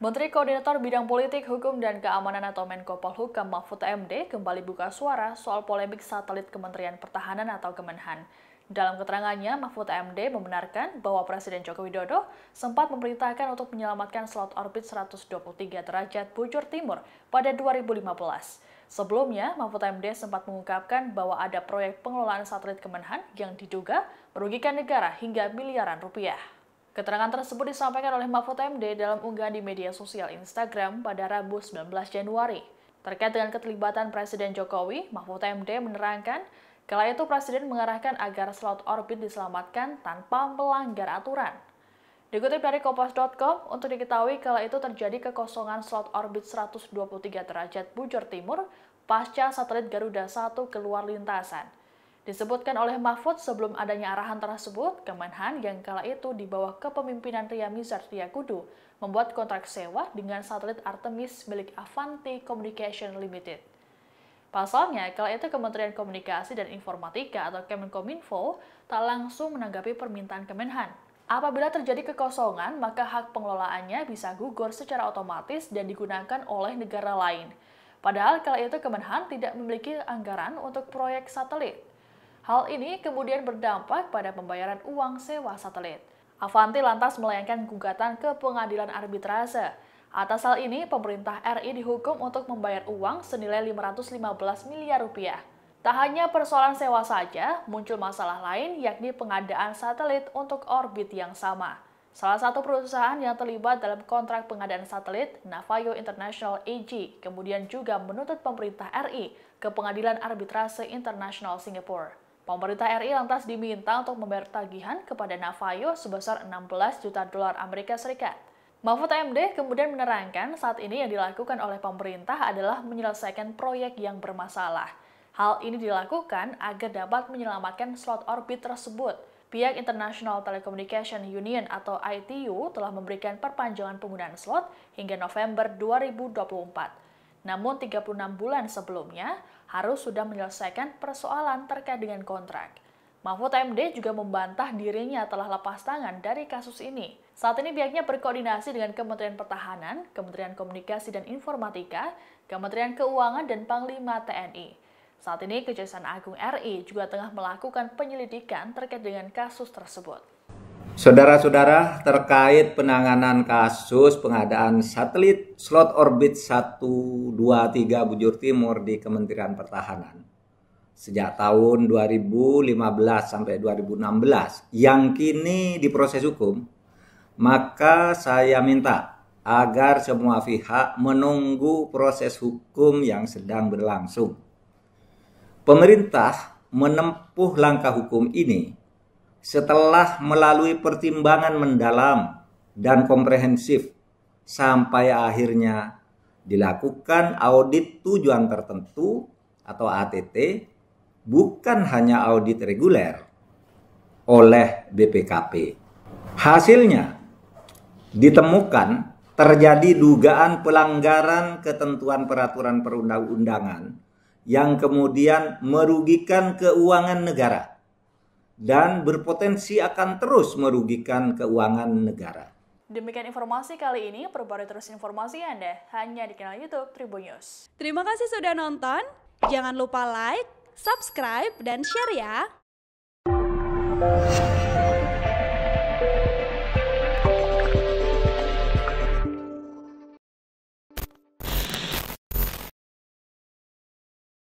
Menteri Koordinator Bidang Politik, Hukum, dan Keamanan atau Menko Polhukam Mahfud MD kembali buka suara soal polemik satelit Kementerian Pertahanan atau Kemenhan. Dalam keterangannya, Mahfud MD membenarkan bahwa Presiden Joko Widodo sempat memerintahkan untuk menyelamatkan slot orbit 123 derajat bujur timur pada 2015. Sebelumnya, Mahfud MD sempat mengungkapkan bahwa ada proyek pengelolaan satelit Kemenhan yang diduga merugikan negara hingga miliaran rupiah. Keterangan tersebut disampaikan oleh Mahfud MD dalam unggahan di media sosial Instagram pada Rabu 19 Januari. Terkait dengan keterlibatan Presiden Jokowi, Mahfud MD menerangkan, kala itu Presiden mengarahkan agar slot orbit diselamatkan tanpa melanggar aturan. Dikutip dari Kompas.com, untuk diketahui kala itu terjadi kekosongan slot orbit 123 derajat bujur timur pasca satelit Garuda 1 keluar lintasan. Disebutkan oleh Mahfud sebelum adanya arahan tersebut, Kemenhan yang kala itu di bawah kepemimpinan Ria Mizar Triakudu membuat kontrak sewa dengan satelit Artemis milik Avanti Communication Limited. Pasalnya, kala itu Kementerian Komunikasi dan Informatika atau Kemenkominfo tak langsung menanggapi permintaan Kemenhan. Apabila terjadi kekosongan, maka hak pengelolaannya bisa gugur secara otomatis dan digunakan oleh negara lain. Padahal kala itu Kemenhan tidak memiliki anggaran untuk proyek satelit. Hal ini kemudian berdampak pada pembayaran uang sewa satelit. Avanti lantas melayangkan gugatan ke pengadilan arbitrase. Atas hal ini, pemerintah RI dihukum untuk membayar uang senilai 515 miliar rupiah. Tak hanya persoalan sewa saja, muncul masalah lain yakni pengadaan satelit untuk orbit yang sama. Salah satu perusahaan yang terlibat dalam kontrak pengadaan satelit, Navayo International AG, kemudian juga menuntut pemerintah RI ke Pengadilan Arbitrase Internasional Singapura. Pemerintah RI lantas diminta untuk membayar tagihan kepada Navayo sebesar 16 juta dolar Amerika Serikat. Mahfud MD kemudian menerangkan saat ini yang dilakukan oleh pemerintah adalah menyelesaikan proyek yang bermasalah. Hal ini dilakukan agar dapat menyelamatkan slot orbit tersebut. Pihak International Telecommunication Union atau ITU telah memberikan perpanjangan penggunaan slot hingga November 2024. Namun 36 bulan sebelumnya harus sudah menyelesaikan persoalan terkait dengan kontrak. Mahfud MD juga membantah dirinya telah lepas tangan dari kasus ini. Saat ini pihaknya berkoordinasi dengan Kementerian Pertahanan, Kementerian Komunikasi dan Informatika, Kementerian Keuangan dan Panglima TNI. Saat ini Kejaksaan Agung RI juga tengah melakukan penyelidikan terkait dengan kasus tersebut. Saudara-saudara, terkait penanganan kasus pengadaan satelit slot orbit 123 bujur timur di Kementerian Pertahanan sejak tahun 2015 sampai 2016 yang kini diproses hukum, maka saya minta agar semua pihak menunggu proses hukum yang sedang berlangsung. Pemerintah menempuh langkah hukum ini setelah melalui pertimbangan mendalam dan komprehensif sampai akhirnya dilakukan audit tujuan tertentu atau ATT, bukan hanya audit reguler oleh BPKP. Hasilnya ditemukan terjadi dugaan pelanggaran ketentuan peraturan perundang-undangan yang kemudian merugikan keuangan negara dan berpotensi akan terus merugikan keuangan negara. Demikian informasi kali ini, perbarui terus informasi Anda hanya di kanal YouTube Tribun News. Terima kasih sudah nonton, jangan lupa like, subscribe, dan share ya!